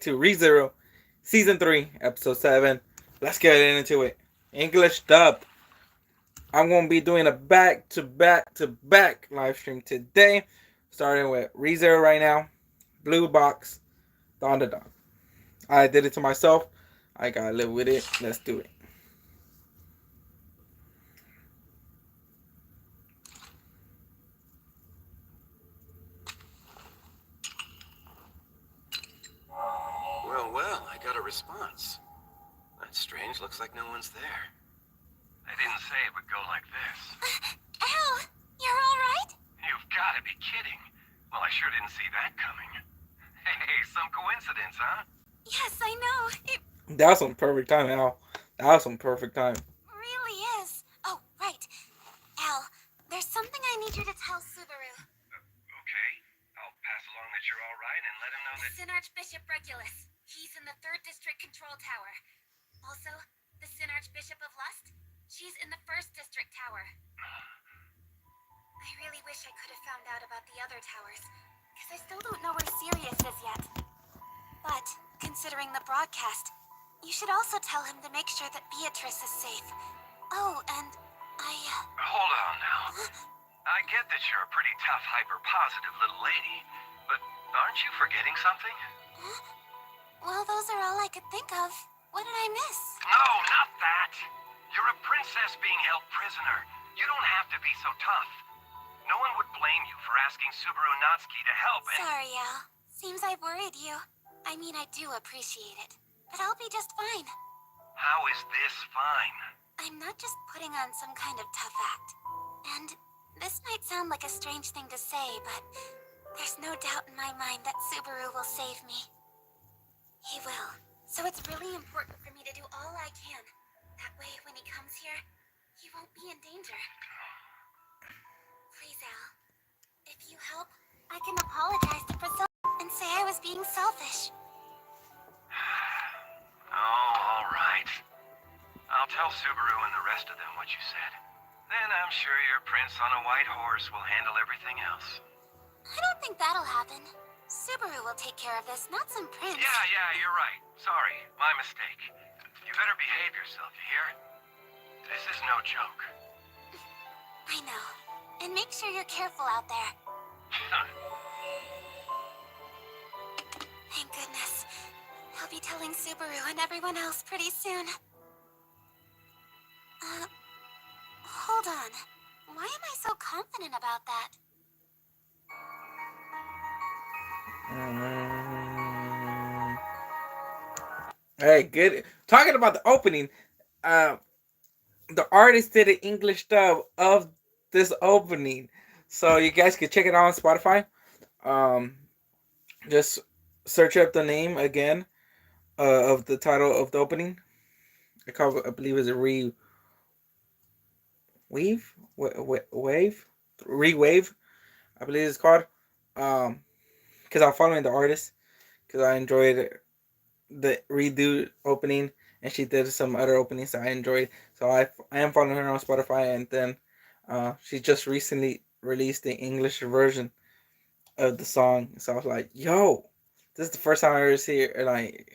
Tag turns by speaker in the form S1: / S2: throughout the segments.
S1: to ReZero Season 3, Episode 7. Let's get into it. English dubbed. I'm going to be doing a back to back to back live stream today. Starting with ReZero right now. Blue Box. Dawn to Dawn. I did it to myself. I gotta live with it. Let's do it.
S2: Well, I got a response. That's strange. Looks like no one's there.
S3: I didn't say it would go like this.
S4: Al, you're all right?
S3: You've got to be kidding. Well, I sure didn't see that coming. Hey, some coincidence, huh?
S4: Yes, I know. It
S1: That was some perfect time, Al. That was some perfect time.
S4: really is. Oh, right. Al, there's something I need you to tell Subaru.
S3: Okay. I'll pass along that you're all right and let him know that...
S4: Sin Archbishop Regulus. He's in the 3rd District Control Tower. Also, the Sin Archbishop of Lust. She's in the 1st District Tower. I really wish I could have found out about the other towers, because I still don't know where Sirius is yet. But, considering the broadcast, you should also tell him to make sure that Beatrice is safe. Oh, and
S3: Hold on now. I get that you're a pretty tough, hyper-positive little lady, but aren't you forgetting something?
S4: well, those are all I could think of. What did I miss?
S3: No, not that. You're a princess being held prisoner. You don't have to be so tough. No one would blame you for asking Subaru Natsuki to help and...
S4: Sorry, Al. Seems I've worried you. I mean, I do appreciate it. But I'll be just fine.
S3: How is this fine?
S4: I'm not just putting on some kind of tough act. And this might sound like a strange thing to say, but there's no doubt in my mind that Subaru will save me. He will. So it's really important for me to do all I can. That way, when he comes here, he won't be in danger. Please, Al. If you help, I can apologize to Priscilla and say I was being selfish.
S3: Oh, all right. I'll tell Subaru and the rest of them what you said. Then I'm sure your prince on a white horse will handle everything else.
S4: I don't think that'll happen. Subaru will take care of this, not some prince.
S3: Yeah, you're right. Sorry, my mistake. You better behave yourself, you hear? This is no joke.
S4: I know. And make sure you're careful out there. Thank goodness. I'll be telling Subaru and everyone else pretty soon. Hold on. Why am I so confident about that?
S1: Hey, good. Talking about the opening, the artist did an English dub of this opening, so you guys can check it out on Spotify. Just search up the name again of the title of the opening. I believe it's a wave, rewave. I believe it's called. Because I'm following the artist because I enjoyed the redo opening, and she did some other openings that I enjoyed. So I am following her on Spotify, and then she just recently released the English version of the song. So I was like, "Yo, this is the first time I ever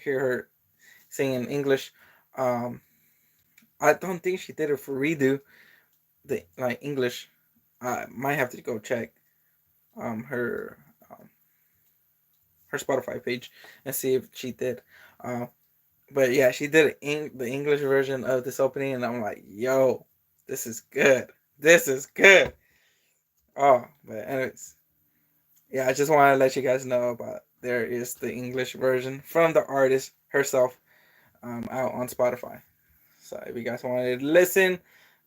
S1: hear her sing in English." I don't think she did it for redo the English. I might have to go check her her Spotify page and see if she did. But yeah, she did the English version of this opening, and I'm like, yo, this is good. This is good. Oh, but anyways, yeah, I just want to let you guys know about there is the English version from the artist herself out on Spotify. So if you guys wanted to listen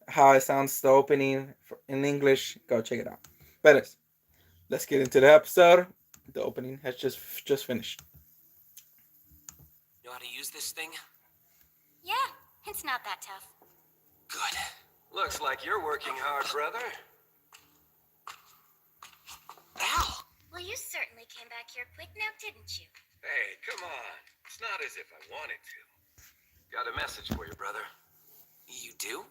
S1: how it sounds the opening in English, go check it out. But anyways, let's get into the episode. The opening has just finished.
S2: Know how to use this thing?
S4: Yeah, it's not that tough.
S2: Good. Looks like you're working hard, brother. Al!
S4: Well, you certainly came back here quick now, didn't you?
S2: Hey, come on. It's not as if I wanted to. Got a message for you, brother. You do?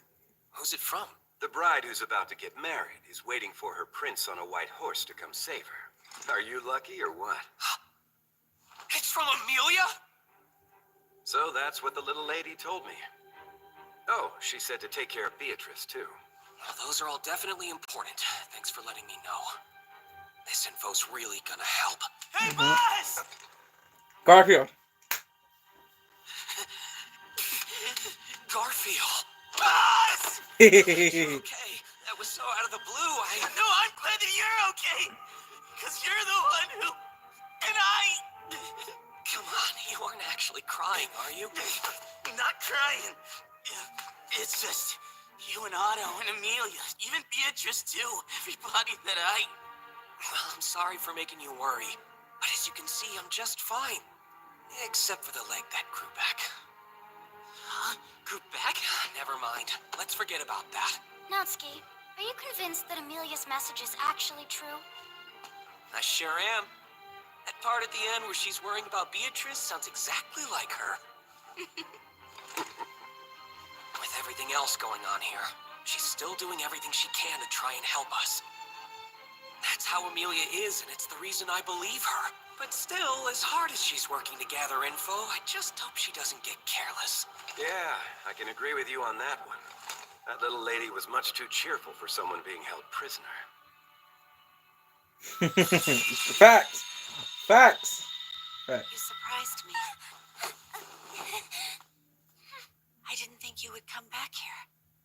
S2: Who's it from? The bride who's about to get married is waiting for her prince on a white horse to come save her. Are you lucky or what? It's
S3: from Amelia?
S2: So that's what the little lady told me. Oh, she said to take care of Beatrice, too.
S3: Well, those are all definitely important. Thanks for letting me know. This info's really gonna help. Hey, boss!
S1: Garfield.
S3: Garfield. Boss! You're okay. That was so out of the blue. No, I'm glad that you're okay. Because you're the one who... And I... Come on, you aren't actually crying, are you? Not crying. It's just... You and Otto and Amelia, even Beatrice too. Everybody that I... Well, I'm sorry for making you worry. But as you can see, I'm just fine. Except for the leg that grew back. Huh? Grew back? Never mind. Let's forget about that.
S4: Natsuki, are you convinced that Amelia's message is actually true?
S3: I sure am. That part at the end where she's worrying about Beatrice sounds exactly like her. With everything else going on here, she's still doing everything she can to try and help us. That's how Amelia is, and it's the reason I believe her. But still, as hard as she's working to gather info, I just hope she doesn't get careless.
S2: Yeah, I can agree with you on that one. That little lady was much too cheerful for someone being held prisoner.
S1: Facts. Facts. Facts.
S5: You surprised me. I didn't think you would come back here.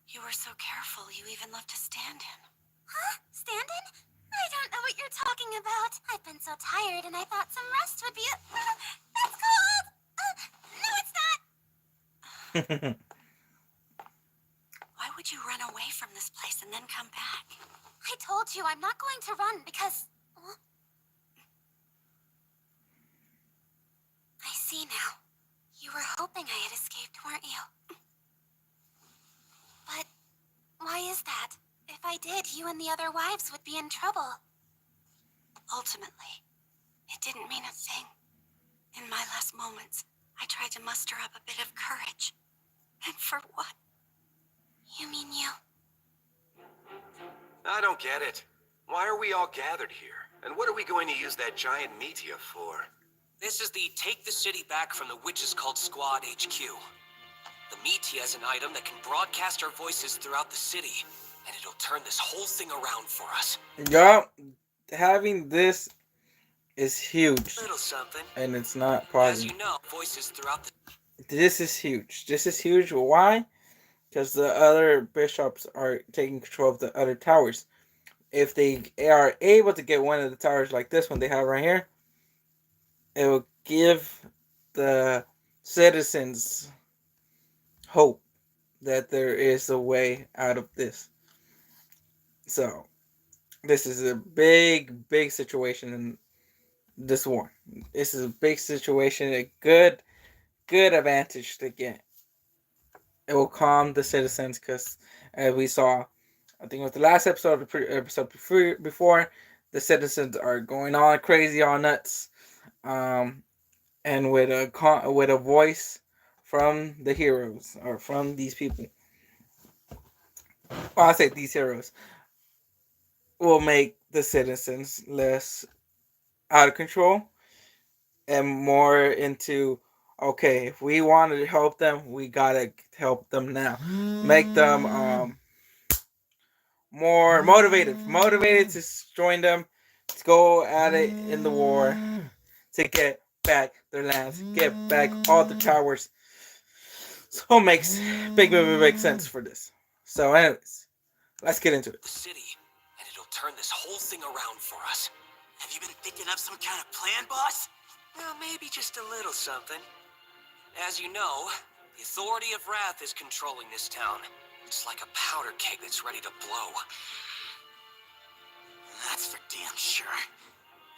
S5: You were so careful, you even left a stand-in.
S4: Huh? Stand-in? I don't know what you're talking about. I've been so tired and I thought some rest would be that's cold! No, it's not!
S5: Why would you run away from this place and then come back?
S4: I told you I'm not going to run because... I see now. You were hoping I had escaped, weren't you? But why is that? If I did, you and the other wives would be in trouble.
S5: Ultimately, it didn't mean a thing. In my last moments, I tried to muster up a bit of courage. And for what?
S4: You mean you?
S2: I don't get it. Why are we all gathered here? And what are we going to use that giant meteor for?
S3: This is the Take the City Back from the Witches Cult Squad HQ. The Metia is an item that can broadcast our voices throughout the city, and it'll turn this whole thing around for us.
S1: Yup, having this is huge,
S3: Little something.
S1: and it's not
S3: As
S1: pausing.
S3: you know, voices throughout the...
S1: This is huge. This is huge. Why? Because the other bishops are taking control of the other towers. If they are able to get one of the towers like this one they have right here, it will give the citizens hope that there is a way out of this. So, this is a big, big situation in this war. This is a big situation, a good advantage to get. It will calm the citizens because, as we saw, I think it was the last episode, episode before, the citizens are going all crazy, all nuts, and with a voice from the heroes or from these people. Well, I say these heroes will make the citizens less out of control and more into, okay, if we want to help them, we gotta help them now. Make them more motivated to join them, to go at it in the war, to get back their lands, get back all the towers. So it makes big sense for this. So anyways, let's get into it.
S3: The city, and it'll turn this whole thing around for us.
S5: Have you been thinking up some kind of plan, boss?
S3: Well, maybe just a little something. As you know, the Authority of Wrath is controlling this town. It's like a powder keg that's ready to blow.
S5: That's for damn sure.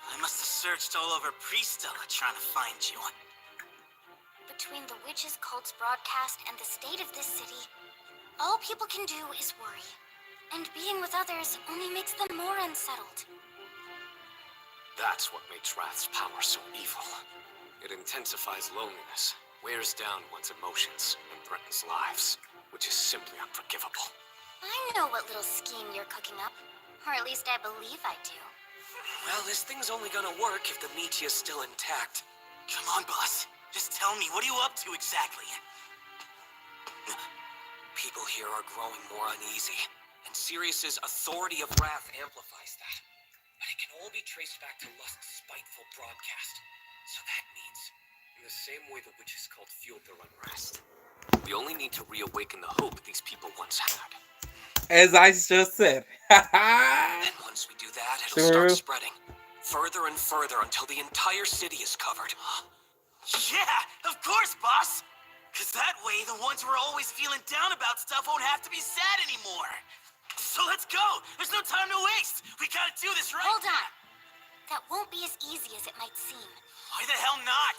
S5: I must have searched all over Priestella trying to find you.
S4: Between the witches' cult's broadcast and the state of this city, all people can do is worry. And being with others only makes them more unsettled.
S6: That's what makes Wrath's power so evil. It intensifies loneliness, wears down one's emotions, and threatens lives, which is simply unforgivable.
S4: I know what little scheme you're cooking up. Or at least I believe I do.
S3: Well, this thing's only gonna work if the Metia's still intact. Come on, boss. Just tell me, what are you up to exactly?
S2: People here are growing more uneasy, and Sirius's authority of wrath amplifies that. But it can all be traced back to Lust's spiteful broadcast. So that means, in the same way the witch's cult fueled their unrest, we only need to reawaken the hope these people once had.
S1: As I just said.
S2: And once we do that, it'll start
S1: Subaru.
S2: spreading. Further and further until the entire city is covered.
S3: Yeah, of course, boss. Because that way, the ones who are always feeling down about stuff won't have to be sad anymore. So let's go. There's no time to waste. We gotta do this right.
S4: Hold on. That won't be as easy as it might seem.
S3: Why the hell not?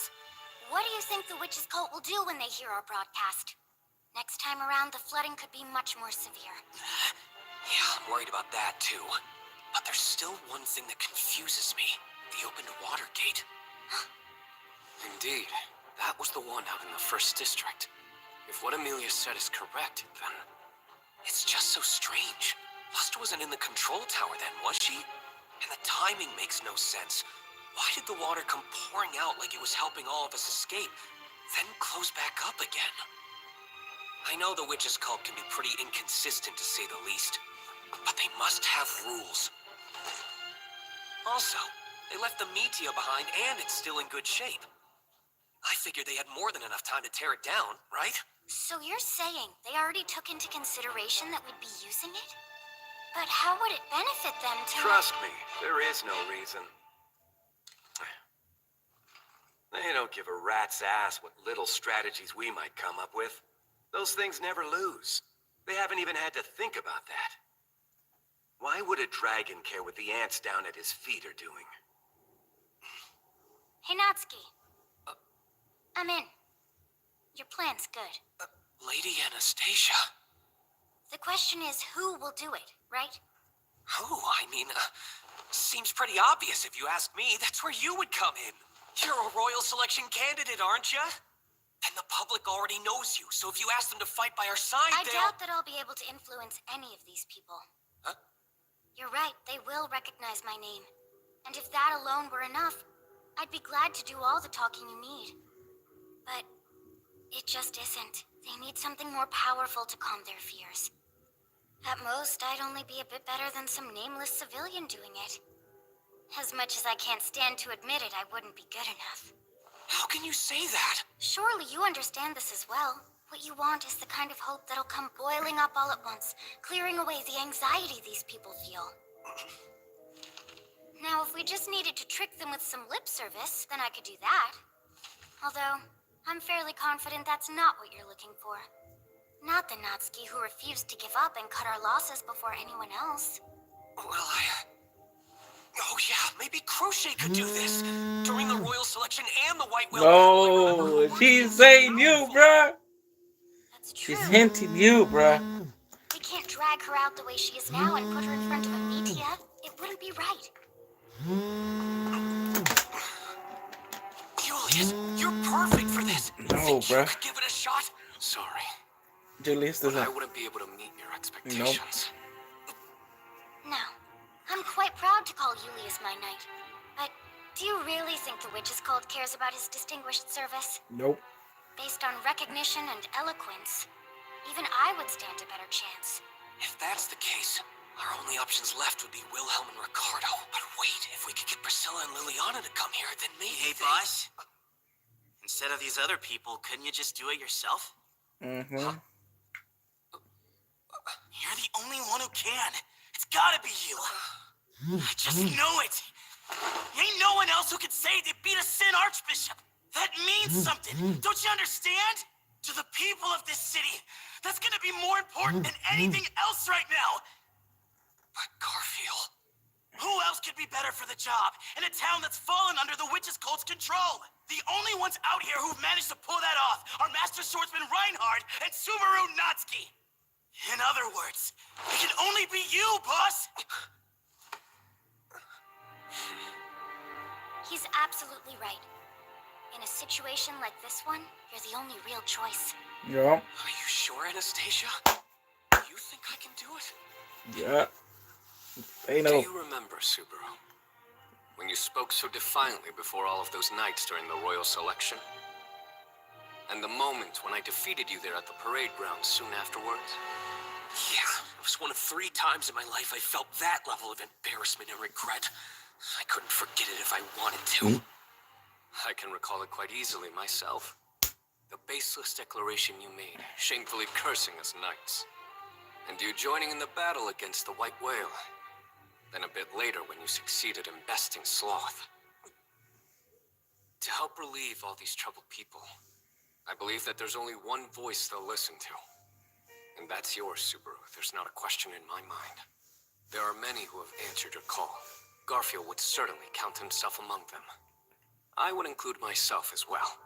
S4: What do you think the witch's cult will do when they hear our broadcast? Next time around, the flooding could be much more severe.
S2: Yeah, I'm worried about that too. But there's still one thing that confuses me. The opened water gate. Indeed. That was the one out in the 1st District. If what Amelia said is correct, then... It's just so strange. Lust wasn't in the control tower then, was she? And the timing makes no sense. Why did the water come pouring out like it was helping all of us escape, then close back up again? I know the witch's cult can be pretty inconsistent, to say the least. But they must have rules. Also, they left the meteor behind and it's still in good shape. I figured they had more than enough time to tear it down, right?
S4: So you're saying they already took into consideration that we'd be using it? But how would it benefit them to...
S2: Trust me, there is no reason. They don't give a rat's ass what little strategies we might come up with. Those things never lose. They haven't even had to think about that. Why would a dragon care what the ants down at his feet are doing?
S4: Hey, Natsuki. I'm in. Your plan's good.
S2: Lady Anastasia?
S4: The question is, who will do it, right?
S2: Oh, I mean, seems pretty obvious if you ask me. That's where you would come in. You're a royal selection candidate, aren't you? And the public already knows you, so if you ask them to fight by our side,
S4: I
S2: they'll...
S4: doubt that I'll be able to influence any of these people.
S2: Huh?
S4: You're right, they will recognize my name. And if that alone were enough, I'd be glad to do all the talking you need. But it just isn't. They need something more powerful to calm their fears. At most, I'd only be a bit better than some nameless civilian doing it. As much as I can't stand to admit it, I wouldn't be good enough.
S2: How can you say that?
S4: Surely you understand this as well. What you want is the kind of hope that'll come boiling up all at once, clearing away the anxiety these people feel. Now, if we just needed to trick them with some lip service, then I could do that. Although, I'm fairly confident that's not what you're looking for. Not the Natsuki who refused to give up and cut our losses before anyone else.
S2: Well, Oh yeah, maybe Crochet could do this. During the royal selection and the White Whale battle,
S1: No, she's saying you, bruh.
S4: That's true.
S1: She's hinting you, bruh.
S4: We can't drag her out the way she is now and put her in front of a media. It wouldn't be right.
S2: Julius, you're perfect for this.
S1: No,
S2: Think you
S1: bruh.
S2: could give it a shot? Sorry,
S1: Julius
S2: but I
S1: doesn't.
S2: wouldn't be able to meet your expectations.
S4: No. I'm quite proud to call Julius my knight. But do you really think the Witch's Cult cares about his distinguished service?
S1: Nope.
S4: Based on recognition and eloquence, even I would stand a better chance.
S2: If that's the case, our only options left would be Wilhelm and Ricardo. But wait, if we could get Priscilla and Liliana to come here, then maybe
S3: Hey, boss. Instead of these other people, couldn't you just do it yourself?
S1: Mm-hmm.
S3: You're the only one who can. It's gotta be you. I just know it. Ain't no one else who could say they beat a Sin Archbishop. That means something. Don't you understand? To the people of this city, that's gonna be more important than anything else right now.
S2: But Garfield...
S3: Who else could be better for the job in a town that's fallen under the Witch's Cult's control? The only ones out here who've managed to pull that off are Master Swordsman Reinhard and Subaru Natsuki. In other words, it can only be you, boss!
S4: He's absolutely right. In a situation like this one, you're the only real choice.
S1: Yeah.
S2: Are you sure, Anastasia? You think I can do it?
S1: Yeah. They
S2: Do
S1: know.
S2: you remember, Subaru?
S6: When you spoke so defiantly before all of those knights during the royal selection. And the moment when I defeated you there at the parade ground soon afterwards.
S2: Yeah, it was one of 3 times in my life I felt that level of embarrassment and regret. I couldn't forget it if I wanted to.
S6: I can recall it quite easily myself. The baseless declaration you made, shamefully cursing us knights. And you joining in the battle against the White Whale. Then a bit later when you succeeded in besting Sloth. To help relieve all these troubled people, I believe that there's only one voice they'll listen to. And that's yours, Subaru. There's not a question in my mind. There are many who have answered your call. Garfield would certainly count himself among them. I would include myself as well.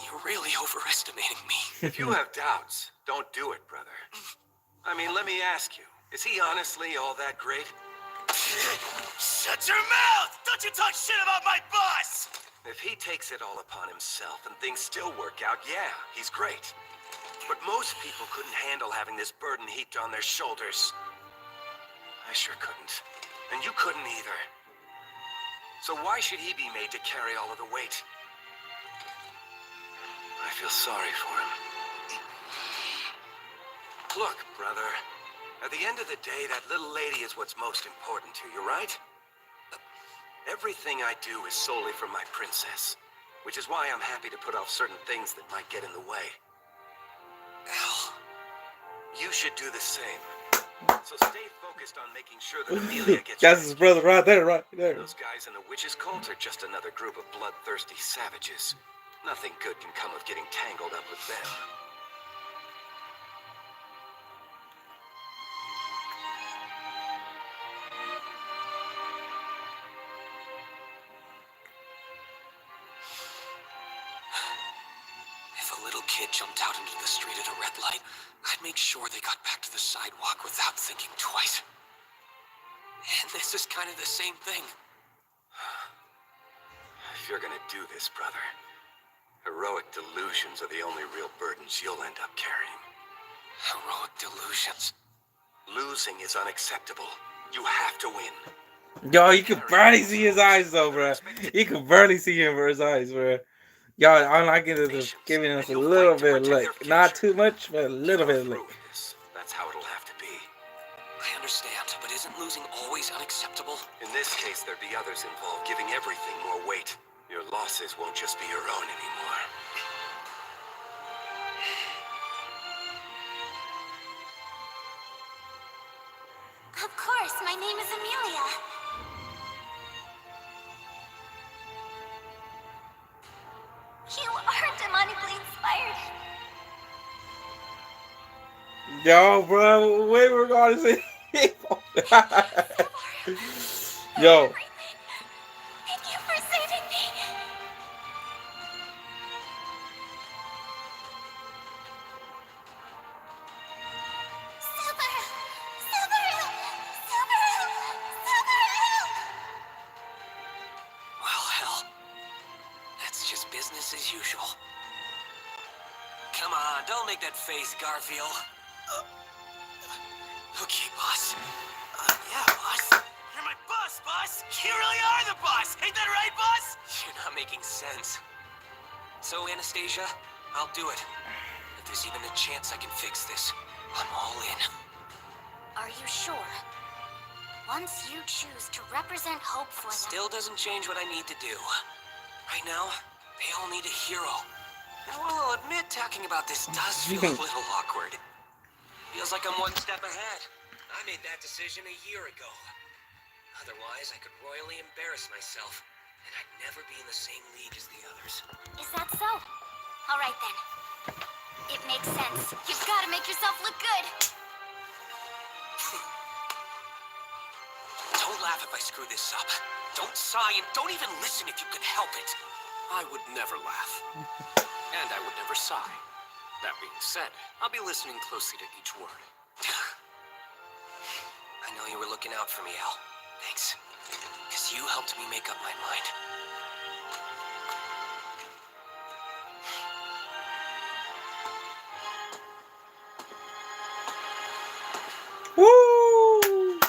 S2: You're really overestimating me.
S3: If you have doubts, don't do it, brother. I mean, let me ask you, is he honestly all that great?
S2: Shut your mouth! Don't you talk shit about my boss!
S3: If he takes it all upon himself and things still work out, yeah, he's great. But most people couldn't handle having this burden heaped on their shoulders. I sure couldn't. And you couldn't either. So why should he be made to carry all of the weight? I feel sorry for him. Look, brother. At the end of the day, that little lady is what's most important to you, right? Everything I do is solely for my princess. Which is why I'm happy to put off certain things that might get in the way.
S2: Al.
S3: You should do the same. So stay focused on making sure that Amelia gets
S1: That's his brother right there, right there.
S3: Those guys in the witch's cult are just another group of bloodthirsty savages. Nothing good can come of getting tangled up with them.
S2: If a little kid jumped out into the street at a red light, I'd make sure they got back to the sidewalk without thinking twice. And this is kind of the same thing.
S3: If you're gonna do this, brother, heroic delusions are the only real burdens you'll end up carrying.
S2: Heroic delusions.
S3: Losing is unacceptable. You have to win.
S1: Yo, you can barely see his eyes though, bro. You can barely see him for his eyes, bro. Y'all, all I get is giving us a little bit of like, not too much, but a little bit of like.
S3: That's how it'll have to be.
S2: I understand, but isn't losing always unacceptable?
S3: In this case, there'd be others involved, giving everything more weight. Your losses won't just be your own anymore.
S4: Of course, my name is Amelia. You are demonically inspired.
S1: Yo, bro, wait, we're going to see. Yo.
S4: Thank you for saving me. Subaru! Subaru! Subaru! Subaru!
S2: Well, hell. That's just business as usual. Come on, don't make that face, Garfield. Okay, boss. Yeah, boss. You're my boss, boss! You really are the boss! Ain't that right, boss? You're not making sense. So, Anastasia, I'll do it. If there's even a chance I can fix this, I'm all in.
S4: Are you sure? Once you choose to represent hope for them...
S2: Still doesn't change what I need to do. Right now, they all need a hero. And while I'll admit talking about this does feel a little awkward. Feels like I'm one step ahead. I made that decision a year ago. Otherwise, I could royally embarrass myself, and I'd never be in the same league as the others.
S4: Is that so? All right, then. It makes sense. You've got to make yourself look good.
S2: Don't laugh if I screw this up. Don't sigh, and don't even listen if you can help it.
S6: I would never laugh. And I would never sigh. That being said, I'll be listening closely to each word.
S2: I know you were looking out for me, Al. Thanks. Because you helped me make up my mind.
S1: Woo!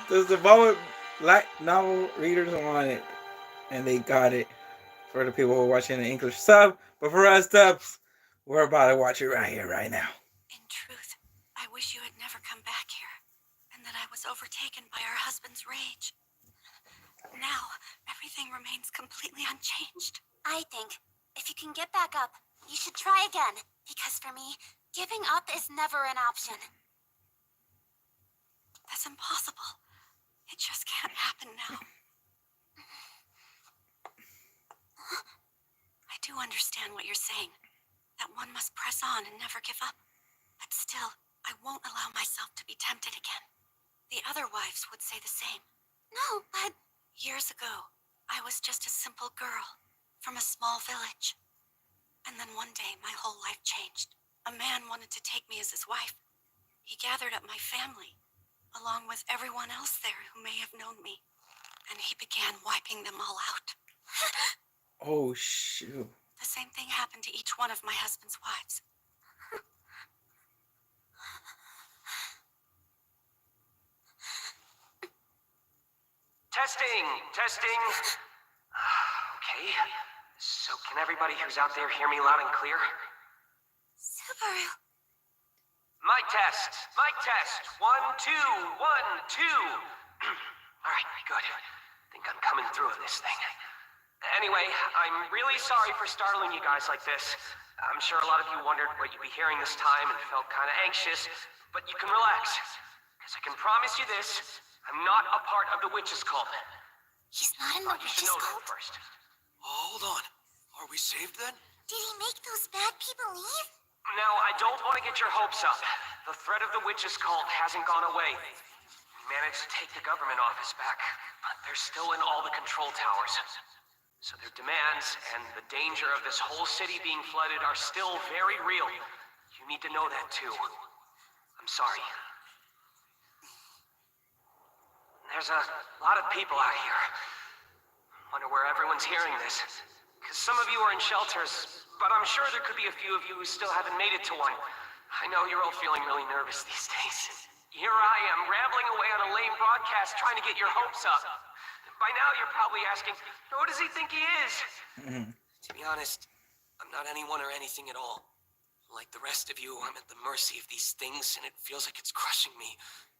S1: Does the moment light novel readers want it, and they got it for the people who are watching the English sub. But for us dubs, we're about to watch it right here, right now.
S5: In truth, I wish you had never come back here, and that I was overtaken by our husband's rage. Now, everything remains completely unchanged.
S4: I think if you can get back up, you should try again. Because for me, giving up is never an option.
S5: That's impossible. It just can't happen now. I do understand what you're saying, that one must press on and never give up. But still, I won't allow myself to be tempted again. The other wives would say the same.
S4: No, but
S5: Years ago, I was just a simple girl from a small village. And then one day, my whole life changed. A man wanted to take me as his wife. He gathered up my family, along with everyone else there who may have known me. And he began wiping them all out.
S1: Oh shoot!
S5: The same thing happened to each one of my husband's wives.
S3: Testing, testing. Okay, so can everybody who's out there hear me loud and clear?
S4: Subaru.
S3: Mic test, mic test. 1, 2, 1, 2. All right, good. Think I'm coming through with this thing. Anyway, I'm really sorry for startling you guys like this. I'm sure a lot of you wondered what you'd be hearing this time and felt kind of anxious, but you can relax. Because I can promise you this, I'm not a part of the witch's cult.
S4: He's not in the
S3: Thought you should
S4: witch's
S3: know that
S4: cult?
S3: first.
S6: Hold on. Are we saved then?
S4: Did he make those bad people leave?
S3: Now, I don't want to get your hopes up. The threat of the witch's cult hasn't gone away. We managed to take the government office back, but they're still in all the control towers. So their demands and the danger of this whole city being flooded are still very real. You need to know that too. I'm sorry. There's a lot of people out here. Wonder where everyone's hearing this. Because some of you are in shelters, but I'm sure there could be a few of you who still haven't made it to one. I know you're all feeling really nervous these days. Here I am, rambling away on a lame broadcast trying to get your hopes up. By now you're probably asking, who does he think he is?
S2: To be honest, I'm not anyone or anything at all. Like the rest of you, I'm at the mercy of these things, and it feels like it's crushing me.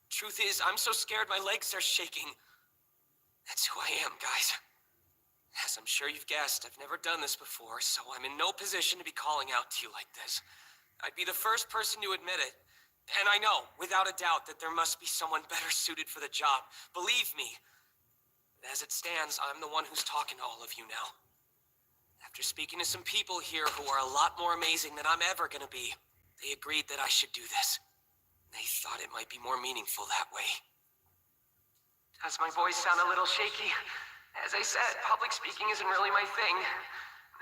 S2: Truth is, I'm so scared my legs are shaking. That's who I am, guys. As I'm sure you've guessed, I've never done this before, so I'm in no position to be calling out to you like this. I'd be the first person to admit it. And I know, without a doubt, that there must be someone better suited for the job. Believe me. As it stands, I'm the one who's talking to all of you now. After speaking to some people here who are a lot more amazing than I'm ever gonna be, they agreed that I should do this. They thought it might be more meaningful that way.
S3: Does my voice sound a little shaky? As I said, public speaking isn't really my thing.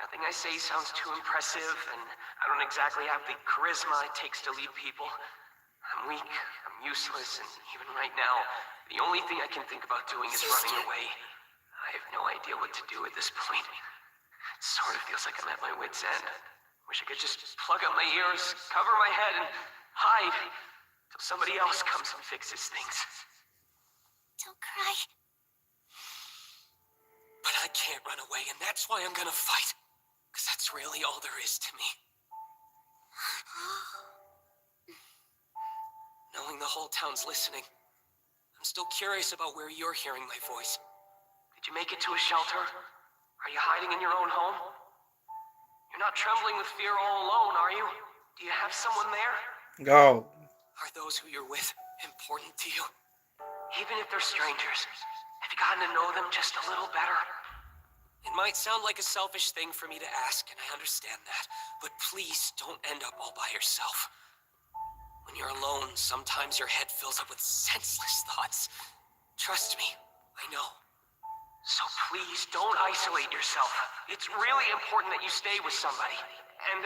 S3: Nothing I say sounds too impressive, and I don't exactly have the charisma it takes to lead people. I'm weak, I'm useless, and even right now, the only thing I can think about doing is running away. I have no idea what to do at this point. It sort of feels like I'm at my wit's end. Wish I could just plug up my ears, cover my head, and hide till somebody else comes and fixes things.
S4: Don't cry.
S2: But I can't run away, and that's why I'm gonna fight. Because that's really all there is to me. Knowing the whole town's listening, I'm still curious about where you're hearing my voice.
S3: Did you make it to a shelter? Are you hiding in your own home? You're not trembling with fear all alone, are you? Do you have someone there?
S1: Go.
S2: Are those who you're with important to you?
S3: Even if they're strangers, have you gotten to know them just a little better?
S2: It might sound like a selfish thing for me to ask, and I understand that, but please don't end up all by yourself. When you're alone, sometimes your head fills up with senseless thoughts. Trust me, I know.
S3: So please, don't isolate yourself. It's really important that you stay with somebody. And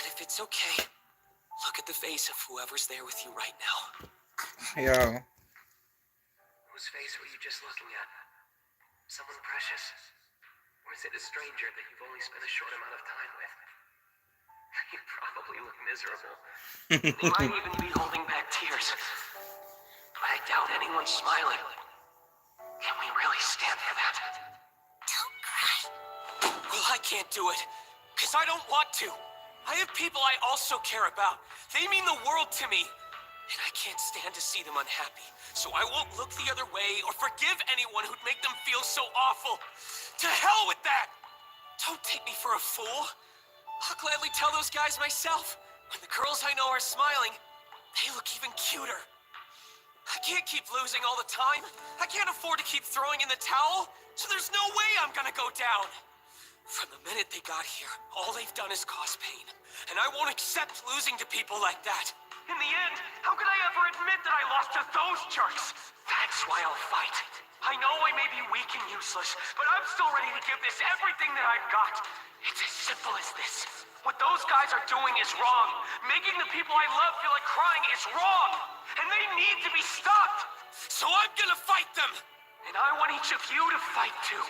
S2: if it's okay, look at the face of whoever's there with you right now.
S1: Yo.
S3: whose face were you just looking at? Someone precious? Or is it a stranger that you've only spent a short amount of time with?
S2: You probably look miserable. You might even be holding back tears. But I doubt anyone's smiling. Can we really stand for that?
S4: Don't cry.
S3: Well, I can't do it. Because I don't want to. I have people I also care about. They mean the world to me. And I can't stand to see them unhappy. So I won't look the other way or forgive anyone who'd make them feel so awful. To hell with that! Don't take me for a fool. I'll gladly tell those guys myself. When the girls I know are smiling, they look even cuter. I can't keep losing all the time. I can't afford to keep throwing in the towel. So there's no way I'm gonna go down. From the minute they got here, all they've done is cause pain. And I won't accept losing to people like that.
S2: In the end, how could I ever admit that I lost to those jerks? That's why I'll fight. I know I may be weak and useless, but I'm still ready to give this everything that I've got. It's as simple as this. What those guys are doing is wrong. Making the people I love feel like crying is wrong. And they need to be stopped.
S3: So I'm gonna fight them!
S2: And I want each of you to fight too.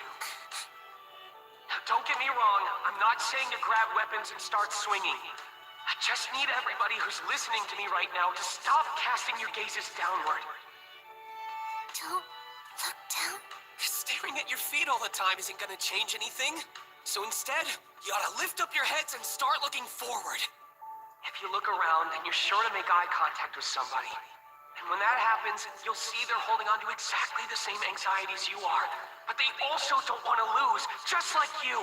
S2: Now, don't get me wrong. I'm not saying to grab weapons and start swinging. I just need everybody who's listening to me right now to stop casting your gazes downward.
S4: Don't look down.
S3: Staring at your feet all the time isn't gonna change anything. So instead, you ought to lift up your heads and start looking forward.
S2: If you look around, then you're sure to make eye contact with somebody. And when that happens, you'll see they're holding on to exactly the same anxieties you are. But they also don't want to lose, just like you.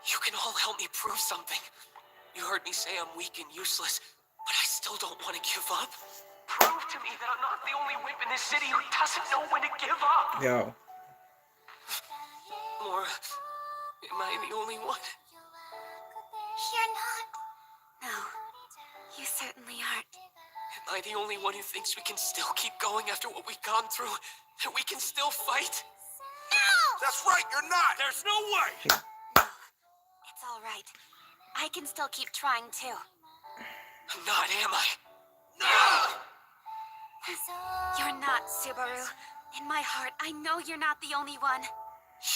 S3: You can all help me prove something. You heard me say I'm weak and useless, but I still don't want to give up.
S2: Prove to me that I'm not the only wimp in this city who doesn't know when to give up.
S1: Yo.
S3: Or am I the only one?
S4: You're not. No, you certainly aren't.
S3: Am I the only one who thinks we can still keep going after what we've gone through? That we can still fight?
S4: No!
S3: That's right, you're not! There's no way!
S4: No, it's all right. I can still keep trying too.
S3: I'm not, am I? No!
S4: You're not, Subaru. In my heart, I know you're not the only one.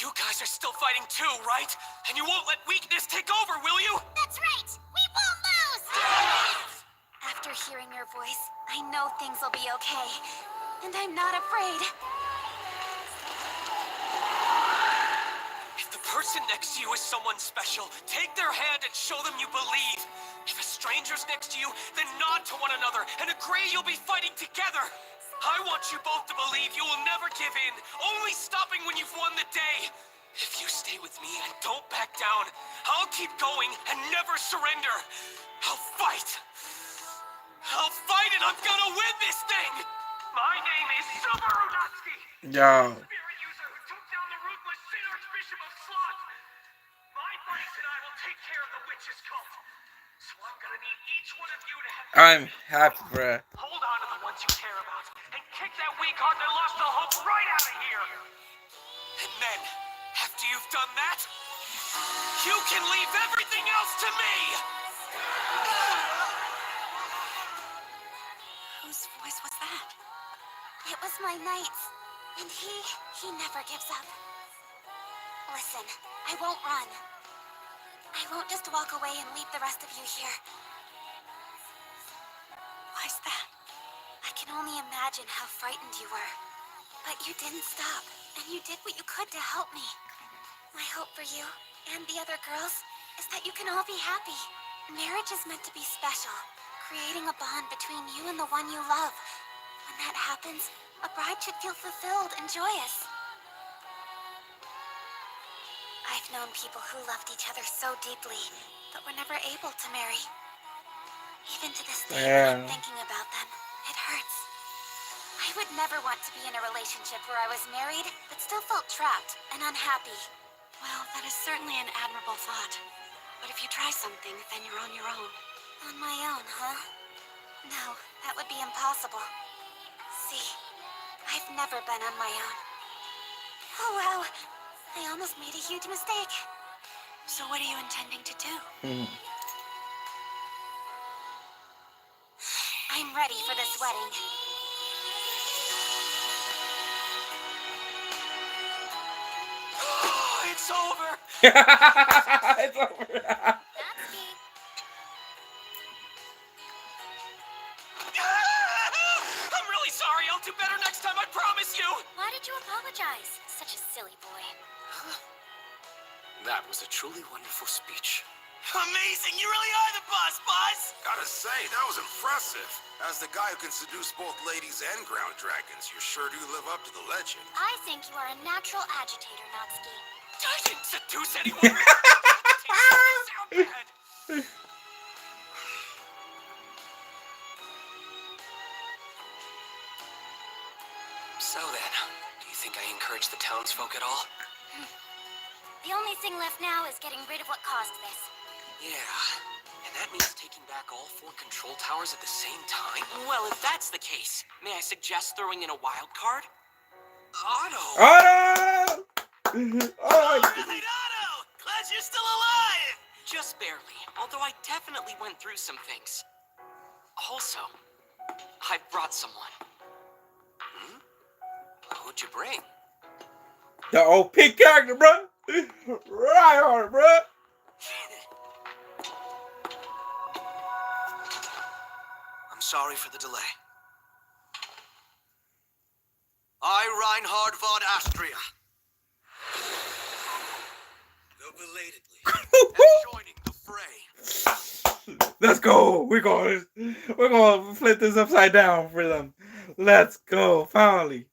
S3: You guys are still fighting too, right? And you won't let weakness take over, will you?
S4: That's right! We won't lose! After hearing your voice, I know things will be okay. And I'm not afraid.
S3: If the person next to you is someone special, take their hand and show them you believe. If a stranger's next to you, then nod to one another and agree you'll be fighting together. I want you both to believe you will never give in, only stopping when you've won the day. If you stay with me and don't back down, I'll keep going and never surrender. I'll fight. I'll fight and I'm gonna win this thing!
S2: My name is Subaru Natsuki.
S1: Yo.
S2: Spirit user who took down the ruthless Sin Archbishop of Sloth. My buddies and I will take care of the witch's cult. So I'm gonna need each one of you to have...
S1: I'm happy, bruh.
S2: Hold on to the ones you care about, and kick that weak heart that lost the hope right out of here!
S3: And then, after you've done that, you can leave everything else to me!
S5: Whose voice was that?
S4: It was my knight's. And he never gives up. Listen, I won't run. I won't just walk away and leave the rest of you here.
S5: Why's that?
S4: I can only imagine how frightened you were. But you didn't stop, and you did what you could to help me. My hope for you, and the other girls, is that you can all be happy. Marriage is meant to be special, creating a bond between you and the one you love. When that happens, a bride should feel fulfilled and joyous. I've known people who loved each other so deeply, but were never able to marry. Even to this day, when I'm thinking about them, it hurts. I would never want to be in a relationship where I was married, but still felt trapped and unhappy.
S5: Well, that is certainly an admirable thought. But if you try something, then you're on your own.
S4: On my own, huh? No, that would be impossible. See, I've never been on my own. Oh wow, I almost made a huge mistake.
S5: So what are you intending to do?
S4: I'm ready for this wedding.
S3: It's over!
S1: It's over.
S4: That's me.
S2: I'll do better next time, I promise you!
S4: Why did you apologize? Such a silly boy.
S6: That was a truly wonderful speech.
S3: Amazing! You really are the boss, boss!
S7: Gotta say, that was impressive. As the guy who can seduce both ladies and ground dragons, you sure do live up to the legend.
S4: I think you are a natural agitator, Natsuki.
S2: I didn't seduce anyone! Sound bad. So then, do you think I encouraged the townsfolk at all?
S4: The only thing left now is getting rid of what caused this.
S2: Yeah, and that means taking back all 4 control towers at the same time? Well, if that's the case, may I suggest throwing in a wild card? Otto!
S1: Otto!
S3: All right, Otto! Glad you're still alive!
S2: Just barely, although I definitely went through some things. Also, I brought someone. Who'd you bring?
S1: The OP character, bro. Right, bro.
S3: I'm sorry for the delay. I, Reinhard von Astria. Though belatedly, am joining the fray.
S1: Let's go. We're gonna flip this upside down for them. Let's go. Finally.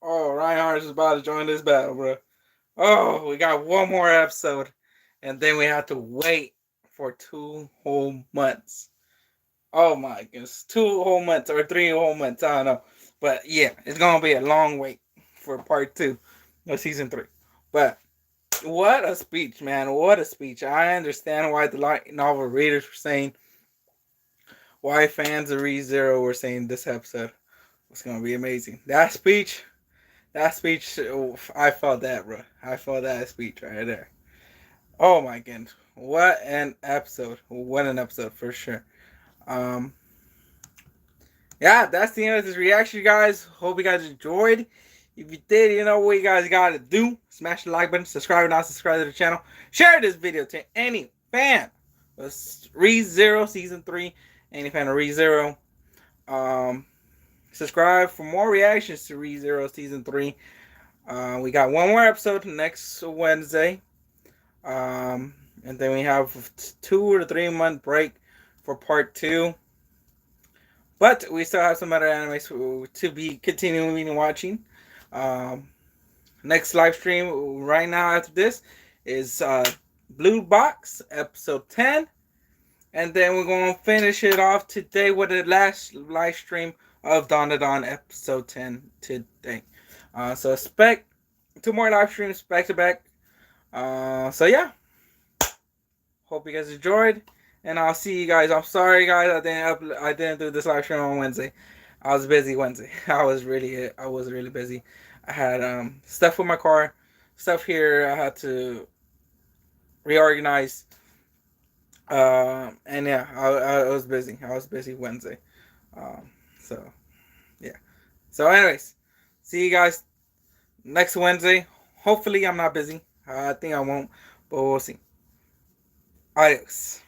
S1: Oh, Reinhardt is about to join this battle, bro. Oh, we got one more episode, and then we have to wait for 2 whole months. Oh my goodness, 2 whole months or 3 whole months. I don't know, but yeah, it's gonna be a long wait for part 2 of season 3. But what a speech, man! What a speech! I understand why the light novel readers were saying, why fans of ReZero were saying this episode was gonna be amazing. That speech, oh, I felt that, bro. I felt that speech right there. Oh my goodness, what an episode! What an episode for sure. Yeah, that's the end of this reaction, guys. Hope you guys enjoyed. If you did, you know what you guys gotta do. Smash the like button, subscribe if not subscribe to the channel. Share this video to any fan of ReZero Season 3. Any fan of ReZero. Subscribe for more reactions to ReZero Season 3. We got one more episode next Wednesday. And then we have 2 to 3 month break for part 2. But we still have some other animes to be continuing watching. Next live stream right now after this is Blue Box episode 10. And then we're going to finish it off today with the last live stream of Dawn to Dawn episode 10 today. So expect 2 more live streams back to back. So yeah. Hope you guys enjoyed. And I'll see you guys. I'm sorry, guys. I didn't do this live stream on Wednesday. I was busy Wednesday. I was really busy. I had stuff with my car, stuff here. I had to reorganize. And yeah, I was busy. I was busy Wednesday. So yeah. So anyways, see you guys next Wednesday. Hopefully I'm not busy. I think I won't, but we'll see. Adios.